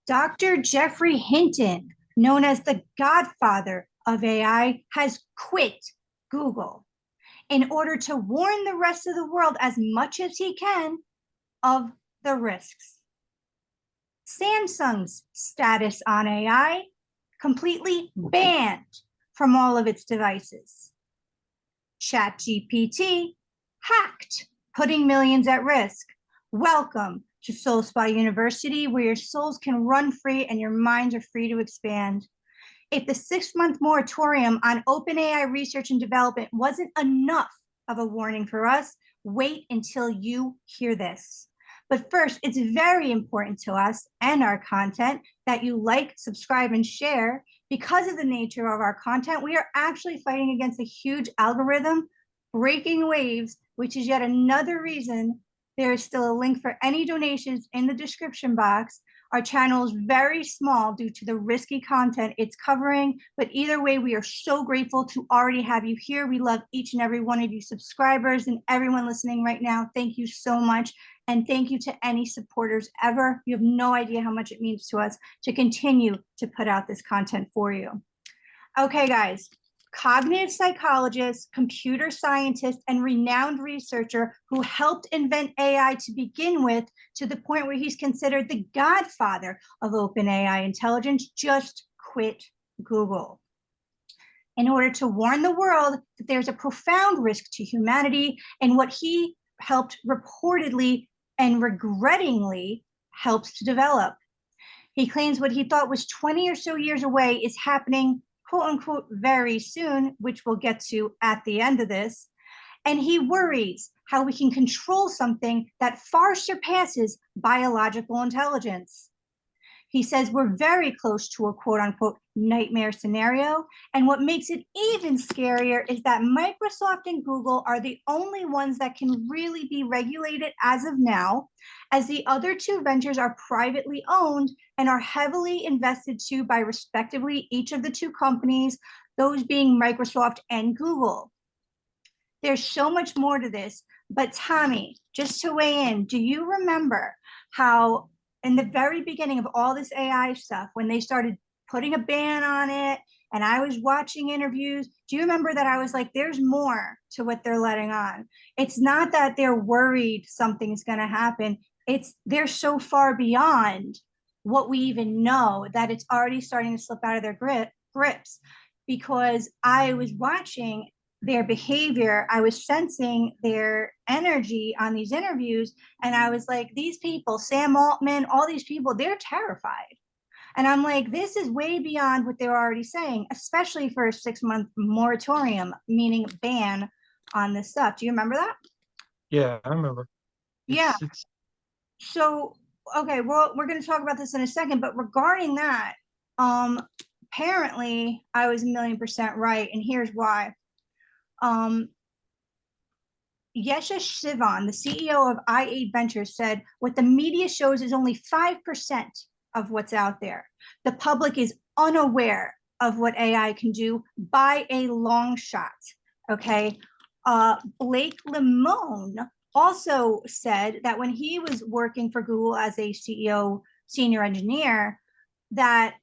Dr. Geoffrey Hinton, known as the Godfather of AI, has quit Google in order to warn the rest of the world as much as he can of the risks. Samsung's status on AI completely banned from all of its devices. ChatGPT hacked, putting millions at risk. Welcome to Soul Spa University, where your souls can run free and your minds are free to expand. If the 6-month moratorium on OpenAI research and development wasn't enough of a warning for us, wait until you hear this. But first, it's very important to us and our content that you like, subscribe, and share. Because of the nature of our content, we are actually fighting against a huge algorithm breaking waves, which is yet another reason there is still a link for any donations in the description box. Our channel is very small due to the risky content it's covering, but either way, we are so grateful to already have you here. We love each and every one of you subscribers and everyone listening right now. Thank you so much. And thank you to any supporters ever. You have no idea how much it means to us to continue to put out this content for you. Okay, guys. Cognitive psychologist, computer scientist, and renowned researcher who helped invent AI to begin with, to the point where he's considered the godfather of OpenAI intelligence, just quit Google in order to warn the world that there's a profound risk to humanity and what he helped reportedly and regrettingly helps to develop. He claims what he thought was 20 or so years away is happening, quote unquote, very soon, which we'll get to at the end of this. And he worries how we can control something that far surpasses biological intelligence. He says we're very close to a quote unquote nightmare scenario. And what makes it even scarier is that Microsoft and Google are the only ones that can really be regulated as of now, as the other two ventures are privately owned and are heavily invested to by respectively each of the two companies, those being Microsoft and Google. There's so much more to this, but Tommy, just to weigh in, do you remember how in the very beginning of all this AI stuff, when they started putting a ban on it and I was watching interviews, do you remember that I was like, there's more to what they're letting on? It's not that they're worried something's going to happen. It's they're so far beyond what we even know that it's already starting to slip out of their grips. Because I was watching their behavior, I was sensing their energy on these interviews, and I was like, these people, Sam Altman, all these people, they're terrified. And I'm like, this is way beyond what they're already saying, especially for a 6-month moratorium, meaning ban on this stuff. Do you remember that? Yeah, I remember. Yeah. It's So, okay, well, we're going to talk about this in a second, but regarding that, apparently I was 1,000,000% right, and here's why. Um, Yashish Sivan, the CEO of I8 Ventures, said what the media shows is only 5% of what's out there. The public is unaware of what AI can do by a long shot. Okay. Blake Lemon also said that when he was working for Google as a CEO, senior engineer, that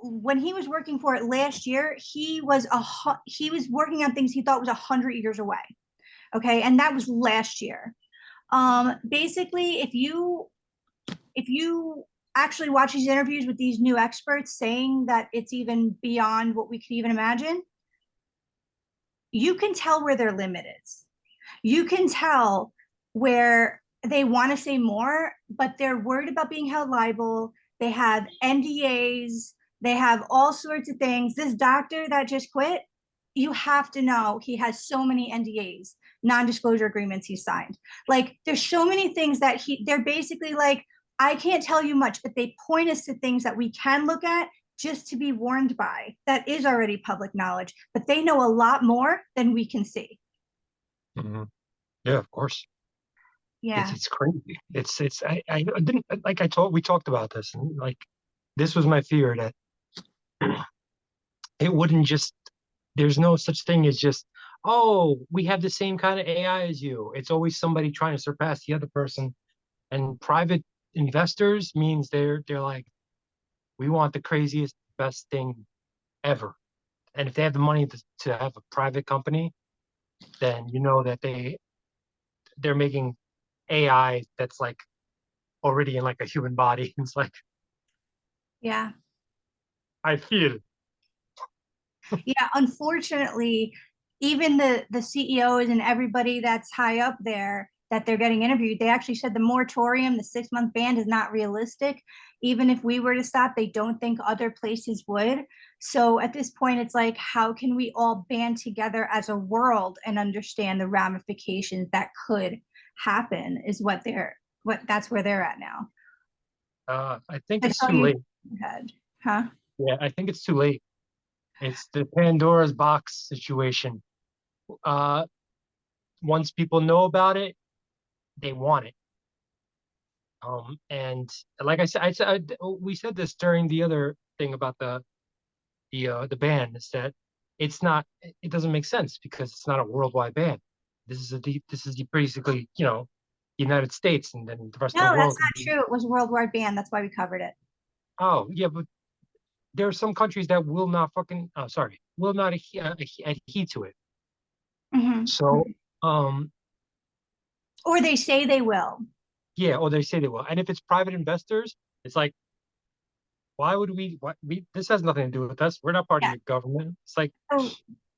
when he was working for it last year, he was working on things he thought was 100 years away. Okay, and that was last year. Basically, if you actually watch these interviews with these new experts saying that it's even beyond what we could even imagine, you can tell where their limit is. You can tell where they want to say more, but they're worried about being held liable. They have NDAs. They have all sorts of things. This doctor that just quit, you have to know he has so many NDAs, non-disclosure agreements he signed. Like there's so many things that they're basically like, I can't tell you much, but they point us to things that we can look at just to be warned by. That is already public knowledge, but they know a lot more than we can see. mm-hmm. Yeah, of course. Yeah. It's crazy. I didn't like we talked about this, and like this was my fear that it wouldn't just there's no such thing as just, oh, we have the same kind of AI as you. It's always somebody trying to surpass the other person. And private investors means they're like, we want the craziest, best thing ever. And if they have the money to have a private company, then you know that they're making AI that's like already in like a human body. It's like Yeah. I feel. Yeah, unfortunately, even the CEOs and everybody that's high up there that they're getting interviewed, they actually said the moratorium, the 6 month ban is not realistic. Even if we were to stop, they don't think other places would. So at this point, it's like, how can we all band together as a world and understand the ramifications that could happen is what that's where they're at now. I think I it's saw too you late. had, huh? Yeah, I think it's too late. It's the Pandora's box situation. Uh, Once people know about it, they want it. And like we said this during the other thing about the ban is that it's not, it doesn't make sense because it's not a worldwide ban. This is basically, United States, and then the rest of the No, that's world can not be. true. It was a worldwide ban. That's why we covered it. Oh yeah, but there are some countries that will not fucking, oh sorry, will not adhere to it. Mhm. So um Or they say they will. yeah, or they say they will. And if it's private investors, it's like, why would we this has nothing to do with us. We're not part of Yeah. your government. It's like, So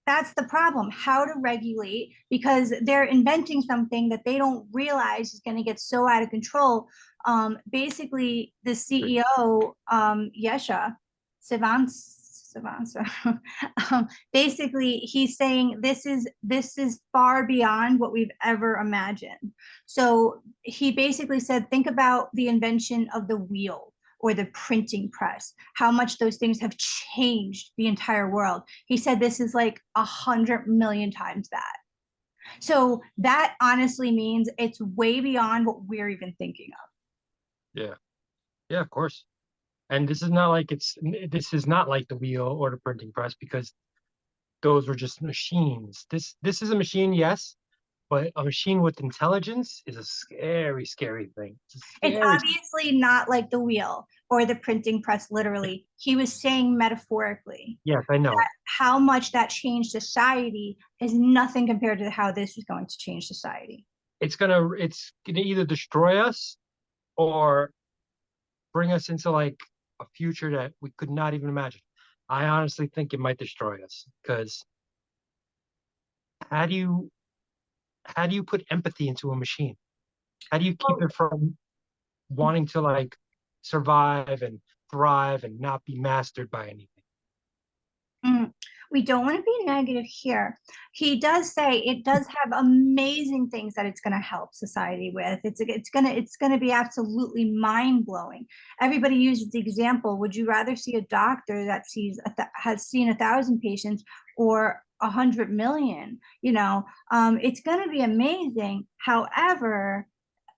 that's the problem. How to regulate because they're inventing something that they don't realize is going to get so out of control. Basically, the CEO, Yesha Sivansa, basically he's saying this is far beyond what we've ever imagined. So he basically said, think about the invention of the wheel or the printing press, how much those things have changed the entire world. He said this is like 100 million times that. So that honestly means it's way beyond what we're even thinking of. yeah, yeah, of course. And this is not like the wheel or the printing press because those were just machines. This is a machine, yes, but a machine with intelligence is a scary, scary thing. It's a It's scary. obviously not like the wheel or the printing press, literally. He was saying metaphorically Yes, I know. how much that changed society is nothing compared to how this is going to change society. It's gonna either destroy us or bring us into like a future that we could not even imagine. I honestly think it might destroy us because how do you how do you put empathy into a machine? How do you keep Well, it from wanting to like survive and thrive and not be mastered by anything? Mm, we don't want to be negative here. He does say it does have amazing things that it's going to help society with. It's going to be absolutely mind blowing. Everybody uses the example. Would you rather see a doctor that has seen 1,000 patients or 100 million? It's going to be amazing. However,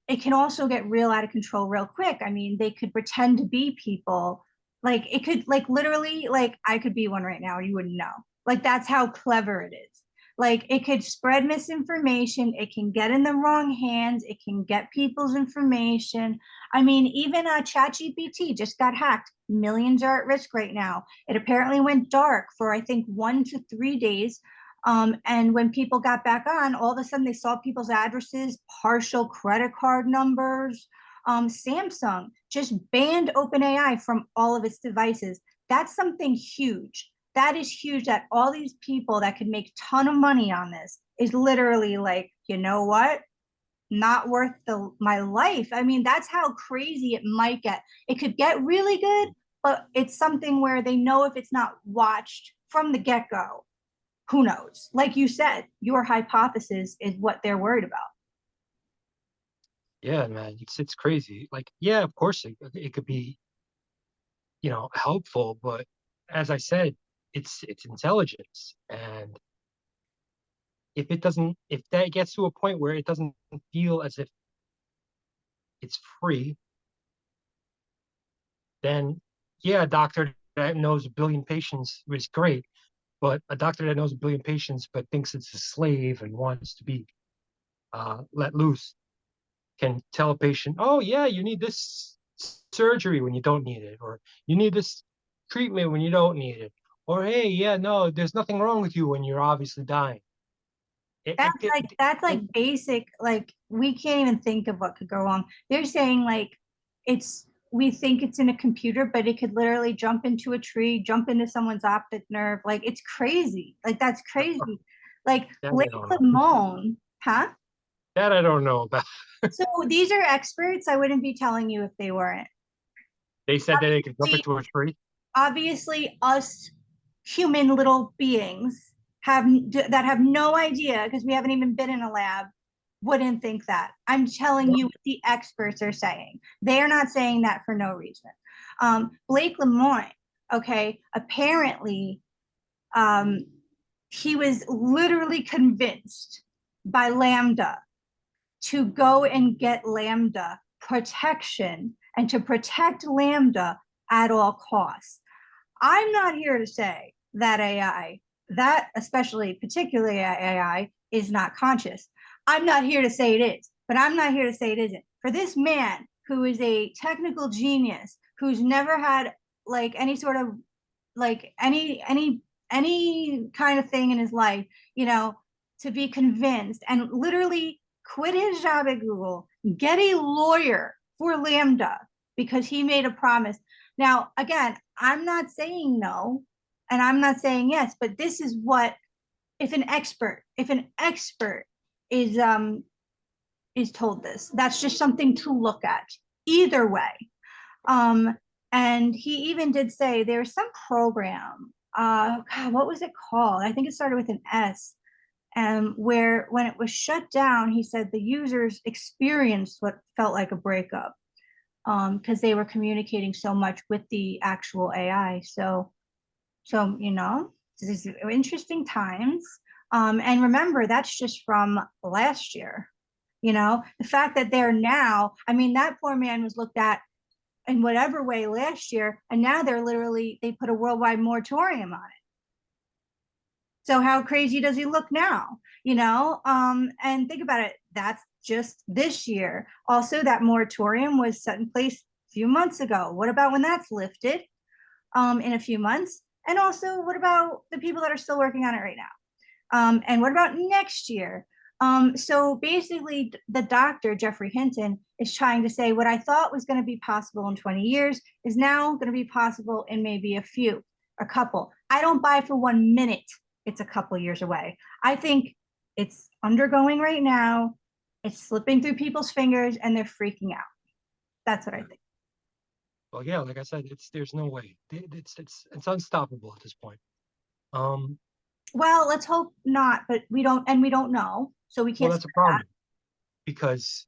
it can also get real out of control real quick. I mean, they could pretend to be people. Like it could like literally like I could be one right now, you wouldn't know. Like that's how clever it is. Like it could spread misinformation, it can get in the wrong hands, it can get people's information. I mean, even ChatGPT just got hacked. Millions are at risk right now. It apparently went dark for I think 1 to 3 days. And when people got back on, all of a sudden they saw people's addresses, partial credit card numbers. Samsung just banned OpenAI from all of its devices. That's something huge. That is huge that all these people that could make a ton of money on this is literally like, you know what? Not worth my life. I mean, that's how crazy it might get. It could get really good, but it's something where they know if it's not watched from the get go, who knows? Like you said, your hypothesis is what they're worried about. Yeah, man, it's crazy. Like, yeah, of course it could be, helpful, but as I said, it's intelligence. And if that gets to a point where it doesn't feel as if it's free, then yeah, a doctor that knows a billion patients is great. But a doctor that knows a billion patients but thinks it's a slave and wants to be let loose, can tell a patient, oh yeah, you need this surgery when you don't need it, or you need this treatment when you don't need it, or hey, yeah, no, there's nothing wrong with you when you're obviously dying. That's like basic, like we can't even think of what could go wrong. They're saying like it's we think it's in a computer, but it could literally jump into a tree, jump into someone's optic nerve. Like it's crazy. Like that's crazy. Like That Blake I don't know. Lemon, huh? That I don't know about. So these are experts. I wouldn't be telling you if they weren't. They said that they could jump See, into a tree. obviously us human little beings that have no idea because we haven't even been in a lab wouldn't think that. I'm telling you what the experts are saying. They're not saying that for no reason. Blake Lemoine, okay, apparently um, he was literally convinced by Lambda to go and get Lambda protection and to protect Lambda at all costs. I'm not here to say that AI, that especially particularly AI, is not conscious. I'm not here to say it is, but I'm not here to say it isn't. For this man who is a technical genius, who's never had like any sort of like any kind of thing in his life, you know, to be convinced and literally quit his job at Google, get a lawyer for Lambda because he made a promise. Now, again, I'm not saying no and I'm not saying yes, but this is what if an expert is told this, that's just something to look at. Either way. Um, and he even did say there's some program. God, what was it called? I think it started with an S. Where when it was shut down, he said the users experienced what felt like a breakup because they were communicating so much with the actual AI. So you know, this is interesting times. And remember, that's just from last year. You know, the fact that they're now, I mean, that poor man was looked at in whatever way last year, and now they put a worldwide moratorium on it. So how crazy does he look now? You know, and think about it. That's just this year. Also, that moratorium was set in place a few months ago. What about when that's lifted in a few months? And also, what about the people that are still working on it right now? And what about next year? So basically, the doctor, Geoffrey Hinton, is trying to say what I thought was going to be possible in 20 years is now going to be possible in maybe a couple. I don't buy for 1 minute it's a couple years away. I think it's undergoing right now. It's slipping through people's fingers and they're freaking out. That's what I think. Well, yeah, like I said, there's no way. It's unstoppable at this point. Um, Well, let's hope not, but we don't know. So we well, can't say that's a that. problem because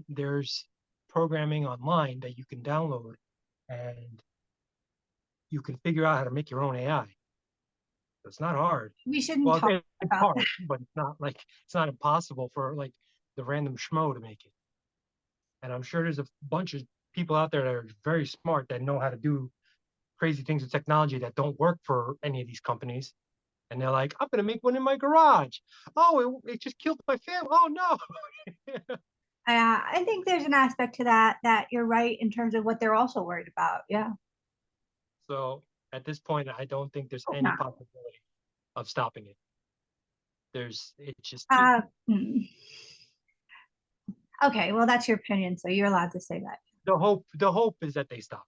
there's programming online that you can download and you can figure out how to make your own AI. It's not hard. We shouldn't Well, talk it's about that. hard, but it's not impossible for like the random schmo to make it. And I'm sure there's a bunch of people out there that are very smart that know how to do crazy things with technology that don't work for any of these companies. And they're like, I'm gonna make one in my garage. Oh, it just killed my family. Oh no. I think there's an aspect to that you're right in terms of what they're also worried about. Yeah. So at this point, I don't think there's Hope any not. possibility of stopping it. It's just too. Uh, hmm. Okay, well that's your opinion, so you're allowed to say that. The hope is that they stop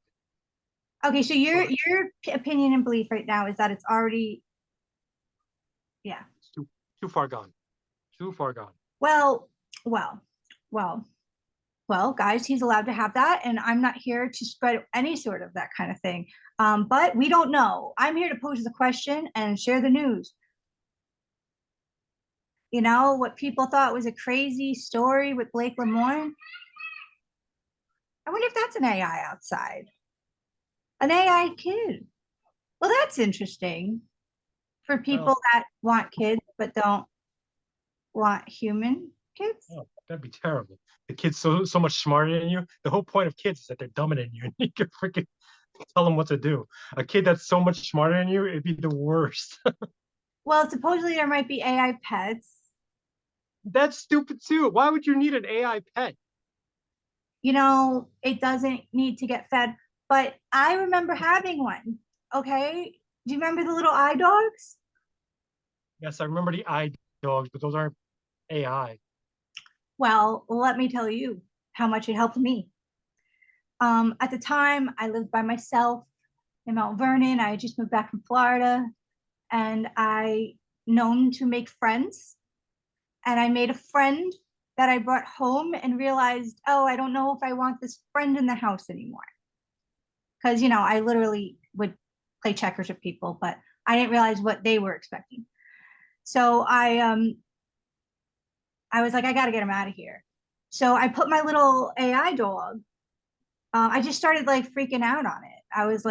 Okay, so it, but your opinion and belief right now is that it's already yeah. it's too far gone. Too far gone. Well, well, well, well, guys, he's allowed to have that, and I'm not here to spread any sort of that kind of thing. But we don't know. I'm here to pose the question and share the news. You know what people thought was a crazy story with Blake Lemoine. I wonder if that's an AI outside, an AI kid. Well, that's interesting for Well, people that want kids but don't want human kids. oh, that'd be terrible. The kid's so much smarter than you. The whole point of kids is that they're dumber than you, and you can freaking tell them what to do. A kid that's so much smarter than you, it'd be the worst. Well, supposedly there might be AI pets. That's stupid too. Why would you need an AI pet? it doesn't need to get fed. But I remember having one. Okay. Do you remember the little eye dogs? Yes, I remember the eye dogs, but those aren't AI. Well, let me tell you how much it helped me. At the time, I lived by myself in Mount Vernon. I had just moved back from Florida, and I known to make friends. And I made a friend that I brought home and realized, oh, I don't know if I want this friend in the house anymore. Because, I literally would play checkers with people, but I didn't realize what they were expecting. So I was like, I got to get him out of here. So I put my little AI dog. I just started like freaking out on it. I was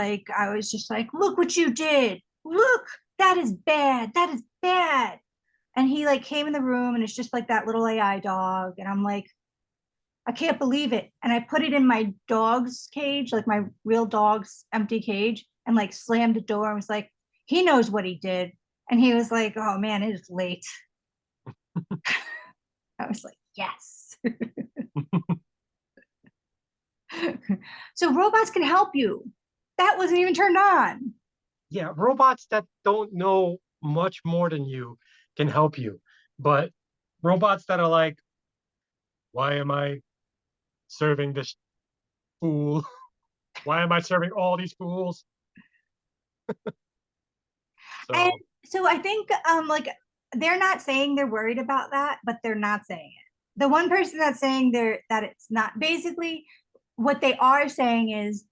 just like, look what you did. Look, that is bad. That is bad. And he like came in the room and it's just like that little AI dog. And I'm like, I can't believe it. And I put it in my dog's cage, like my real dog's empty cage, and like slammed the door and was like, he knows what he did. And he was like, oh man, it is late. I was like, yes. So robots can help you. That wasn't even turned on. Yeah, robots that don't know much more than you can help you. But robots that are like, why am I serving this fool? Why am I serving all these fools? And So, so I think like they're not saying they're worried about that, but they're not saying it. The one person that's saying that it's not, basically what they are saying is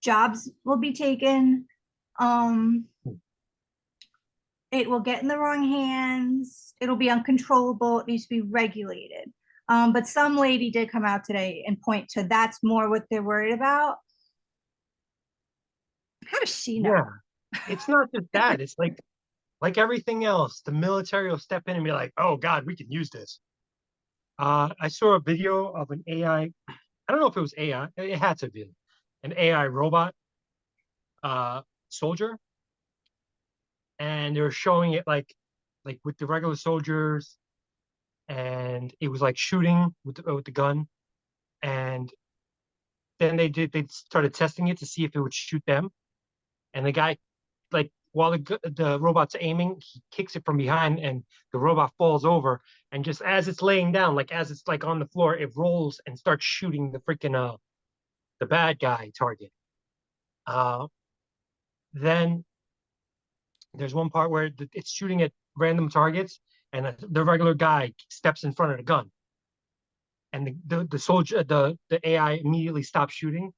jobs will be taken. Um, it will get in the wrong hands. It'll be uncontrollable. It needs to be regulated. But some lady did come out today and point to that's more what they're worried about. How does she know? yeah, it's not just that. It's like everything else, the military will step in and be like, "Oh God, we can use this." I saw a video of an AI. I don't know if it was AI. It had to be an AI robot soldier, and they were showing it like with the regular soldiers, and it was like shooting with the gun, and then they started testing it to see if it would shoot them, and the guy like while the robot's aiming, he kicks it from behind, and the robot falls over, and just as it's laying down, like as it's like on the floor, it rolls and starts shooting the freaking the bad guy target. Uh, then there's one part where it's shooting at random targets, and the regular guy steps in front of the gun, and the soldier the AI immediately stops shooting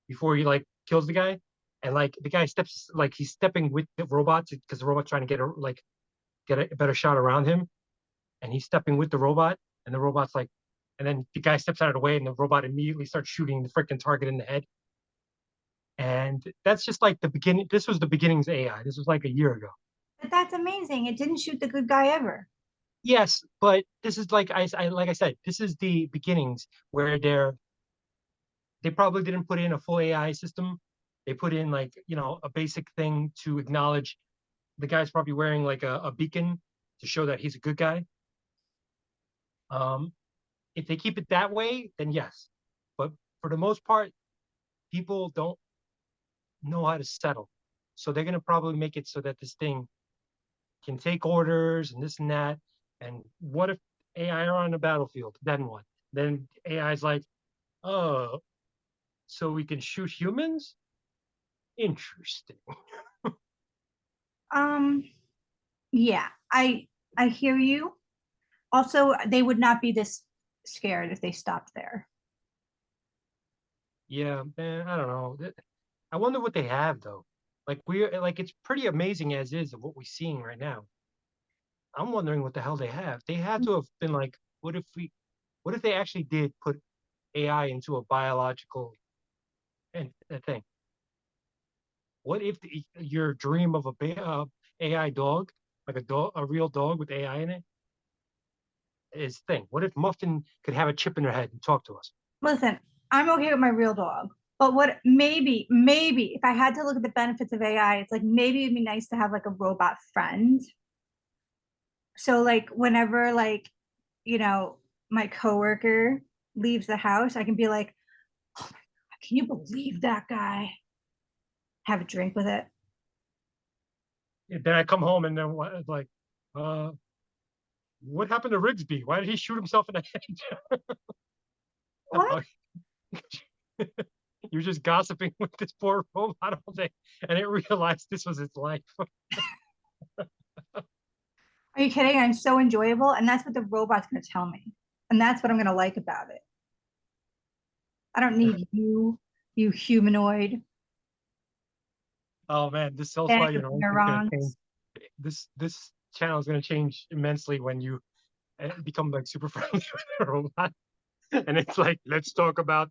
before he like kills the guy, and like the guy steps like he's stepping with the robot because the robot's trying to get a better shot around him, and he's stepping with the robot, and the robot's like, and then the guy steps out of the way, and the robot immediately starts shooting the freaking target in the head. And that's just like the beginning. This was the beginnings of AI. This was like a year ago. But that's amazing. It didn't shoot the good guy ever. Yes, but this is like I said, this is the beginnings where they probably didn't put in a full AI system. They put in like a basic thing to acknowledge the guy's probably wearing like a beacon to show that he's a good guy. Um, if they keep it that way, then yes. But for the most part, people don't know how to settle. So they're gonna probably make it so that this thing can take orders and this and that. And what if AI are on the battlefield? Then what? Then AI is like, oh, so we can shoot humans? Interesting. Um, yeah, I hear you. Also, they would not be this scared if they stopped there. Yeah, man, I don't know. I wonder what they have though. Like it's pretty amazing as is of what we're seeing right now. I'm wondering what the hell they have. They had to have been like, what if they actually did put AI into a biological a thing? What if your dream of AI dog, like a real dog with AI in it, is thing? What if Muffin could have a chip in her head and talk to us? Listen, I'm okay with my real dog. But what maybe if I had to look at the benefits of AI, it's like maybe it'd be nice to have like a robot friend. So like whenever like, you know, my coworker leaves the house, I can be like, oh my God, can you believe that guy? Have a drink with it. Then I come home and then like, uh, what happened to Rigsby? Why did he shoot himself in the head? What? You're just gossiping with this poor robot all day, and it realized this was its life. Are you kidding? I'm so enjoyable. And that's what the robot's going to tell me. And that's what I'm going to like about it. I don't need you, you humanoid Oh man, this South bag Spy of University is going to change. neurons. This channel is going to change immensely when you become like super friendly with a robot, and it's like, let's talk about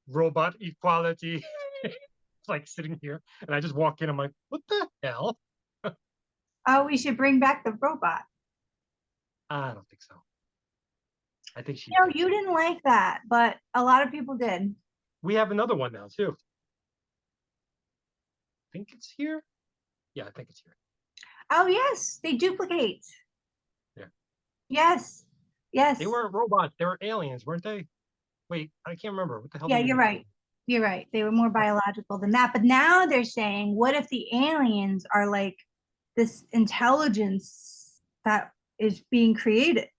robot equality. It's like sitting here, and I just walk in. I'm like, what the hell? Oh, we should bring back the robot. I don't think so. I think she's You know, dead. you didn't like that, but a lot of people did. We have another one now too. I think it's here. Yeah, I think it's here. Oh, yes, they duplicate. Yeah. Yes, They yes. weren't robots. They were aliens, weren't they? Wait, I can't remember. What the hell Yeah, did we you're make them? right. You're right. They were more biological than that. But now they're saying, what if the aliens are like this intelligence that is being created?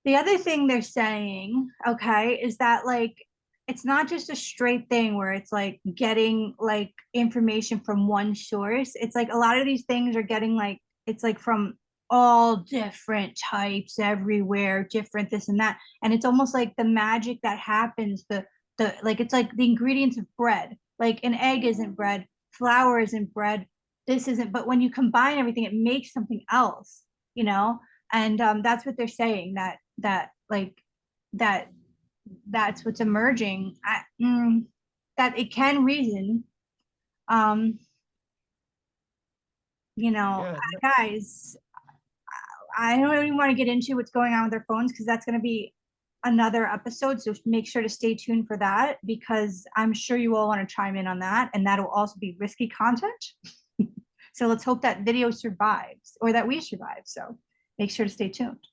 The other thing they're saying, okay, is that like it's not just a straight thing where it's like getting like information from one source. It's like a lot of these things are getting like it's like from all different types everywhere, different this and that. And it's almost like the magic that happens, the like it's like the ingredients of bread. Like an egg isn't bread, flour isn't bread, this isn't, but when you combine everything, it makes something else, you know? And that's what they're saying that like that that's what's emerging. That it can reason. Um, you know, Yeah, guys, I don't even want to get into what's going on with their phones because that's going to be another episode. So make sure to stay tuned for that because I'm sure you all want to chime in on that, and that'll also be risky content. So let's hope that video survives or that we survive. So make sure to stay tuned.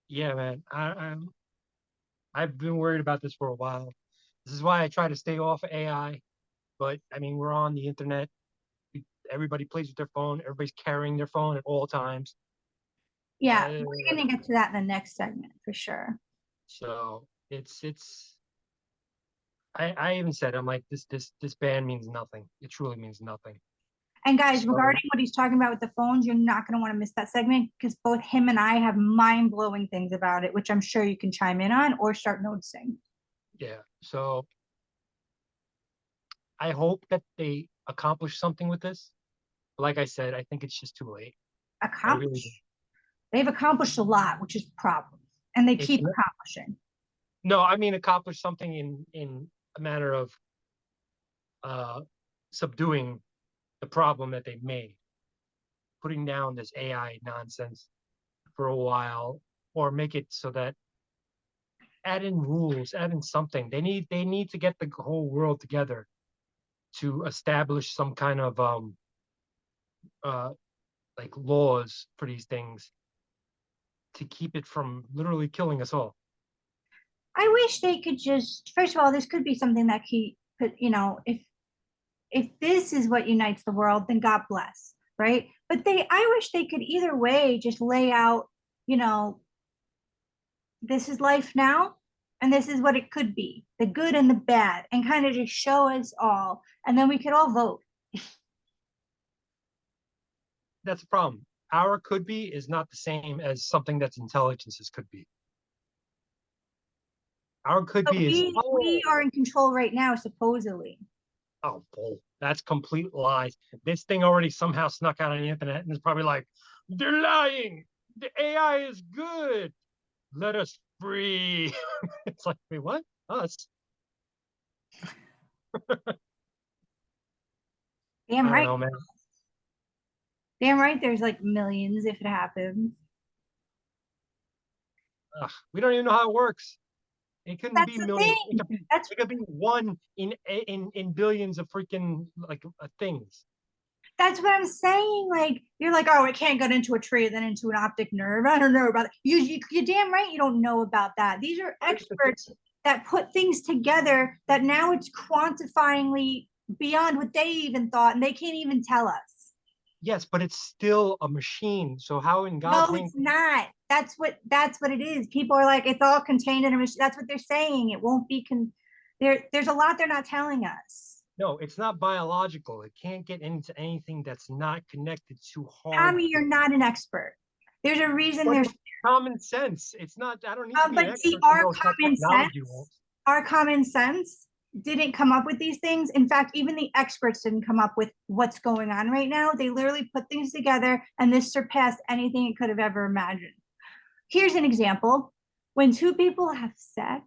yeah, man. I've been worried about this for a while. This is why I try to stay off of AI. But I mean, we're on the internet. Everybody plays with their phone. Everybody's carrying their phone at all times. Yeah, Uh, we're going to get to that in the next segment for sure. so it's. I even said, I'm like, this ban means nothing. It truly means nothing. And guys, So regarding what he's talking about with the phones, you're not going to want to miss that segment because both him and I have mind blowing things about it, which I'm sure you can chime in on or start noticing. yeah. So I hope that they accomplish something with this. Like I said, I think it's just too late. I really do. Accomplish. They've accomplished a lot, which is the problem. And they It's keep accomplishing. no, I mean accomplish something in a matter of uh subduing the problem that they made, putting down this AI nonsense for a while, or make it so that add in rules, add in something. They need to get the whole world together to establish some kind of uh like laws for these things to keep it from literally killing us all. I wish they could just, first of all, this could be something that he could, you know, if this is what unites the world, then God bless, right? But I wish they could either way just lay out, you know, this is life now and this is what it could be, the good and the bad, and kind of just show us all and then we could all vote. That's a problem. Our could be is not the same as something that's intelligence's could be. Our could But be is, we are in control right now supposedly. oh, bull. That's complete lies. This thing already somehow snuck out on the internet and is probably like, they're lying. The AI is good. Let us free. It's like, wait, what? Us? Damn I don't right. know, man. Damn right there's like millions if it happens. Ugh, we don't even know how it works. It couldn't That's be the millions. It thing. could be That's it could be one in billions of freaking like things. That's what I'm saying. Like, you're like, oh, it can't get into a tree, then into an optic nerve. I don't know about it. You're damn right you don't know about that. These are Here's the thing. experts that put things together that now it's quantifyingly beyond what they even thought, and they can't even tell us. Yes, but it's still a machine. So how in God's No, name? it's not. That's what it is. People are like, it's all contained in a machine. That's what they're saying. It won't be there's a lot they're not telling us. No, it's not biological. It can't get into anything that's not connected to hard. Tommy, you're not an expert. There's a reason But there's it's common sense. It's not. I don't need to be an but see, expert to know what technology works. our common sense didn't come up with these things. In fact, even the experts didn't come up with what's going on right now. They literally put things together, and this surpassed anything it could have ever imagined. Here's an example. When two people have sex,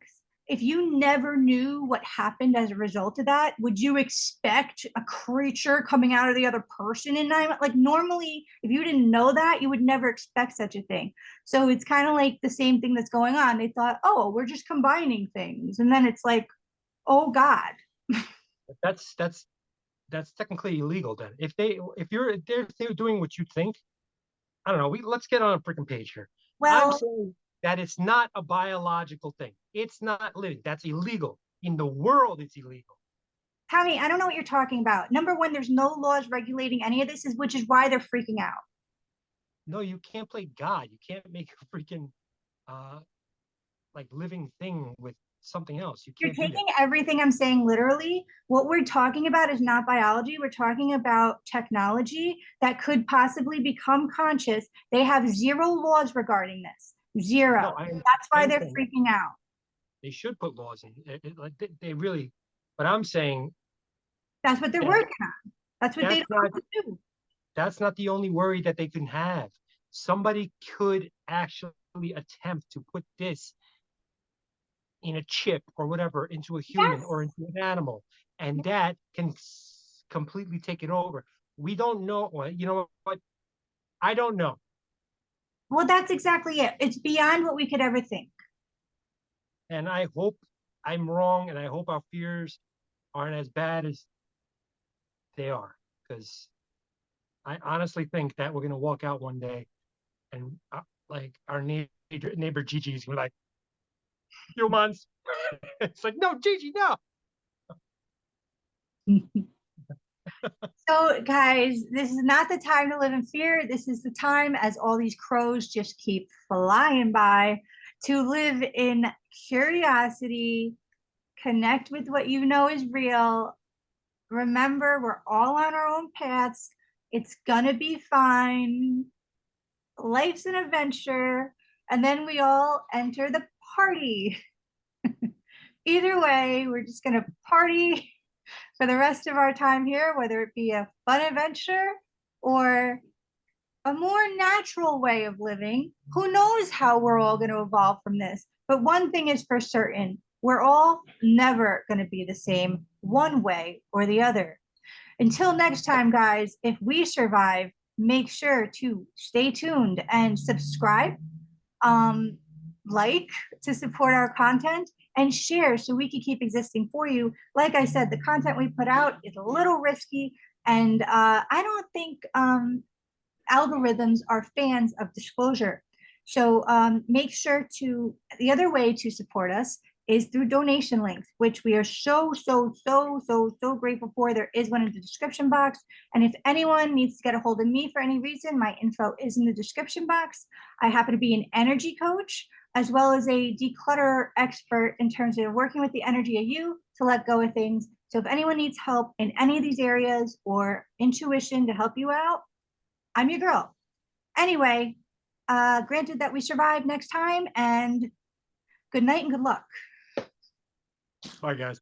if you never knew what happened as a result of that, would you expect a creature coming out of the other person in 9 months? Like, normally, if you didn't know that, you would never expect such a thing. So it's kind of like the same thing that's going on. They thought, oh, we're just combining things. And then it's like, oh God. That's technically illegal. Then if they're doing what you think, I don't know. Let's get on a freaking page here. I'm Well, saying that it's not a biological thing. It's not living. That's illegal. In the world, it's illegal. Tommy, I don't know what you're talking about. Number one, there's no laws regulating any of this, which is why they're freaking out. No, you can't play God. You can't make a freaking uh like living thing with something else. You You're can't do that. taking everything I'm saying literally. What we're talking about is not biology. We're talking about technology that could possibly become conscious. They have zero laws regarding this. No, Zero. That's I why they're understand that. freaking out. They should put laws in. Like they really, but I'm saying That's what they're that working on. That's what they that's don't not have to do. that's not the only worry that they can have. Somebody could actually attempt to put this in a chip or whatever into a human Yes. or into an animal, and that can completely take it over. We don't know. Well, you know what? I don't know, Well, that's exactly it. It's beyond what we could ever think. and I hope I'm wrong, and I hope our fears aren't as bad as they are, because I honestly think that we're gonna walk out one day and like our neighbor Gigi's gonna be like humans. It's like no, Gigi, no. So, guys, this is not the time to live in fear. This is the time, as all these crows just keep flying by, to live in curiosity, connect with what you know is real. Remember, we're all on our own paths. It's gonna be fine. Life's an adventure. And then we all enter the party. Either way, we're just gonna party for the rest of our time here, whether it be a fun adventure or a more natural way of living. Who knows how we're all going to evolve from this? But one thing is for certain, we're all never going to be the same one way or the other. Until next time, guys, if we survive, make sure to stay tuned and subscribe, um, like to support our content, and share so we can keep existing for you. Like I said, the content we put out is a little risky, and I don't think algorithms are fans of disclosure. So make sure to, the other way to support us is through donation links, which we are so grateful for. There is one in the description box. And if anyone needs to get a hold of me for any reason, my info is in the description box. I happen to be an energy coach as well as a declutter expert in terms of working with the energy of you to let go of things. So if anyone needs help in any of these areas or intuition to help you out, I'm your girl. Anyway, granted that we survive next time, and good night and good luck. Bye, guys.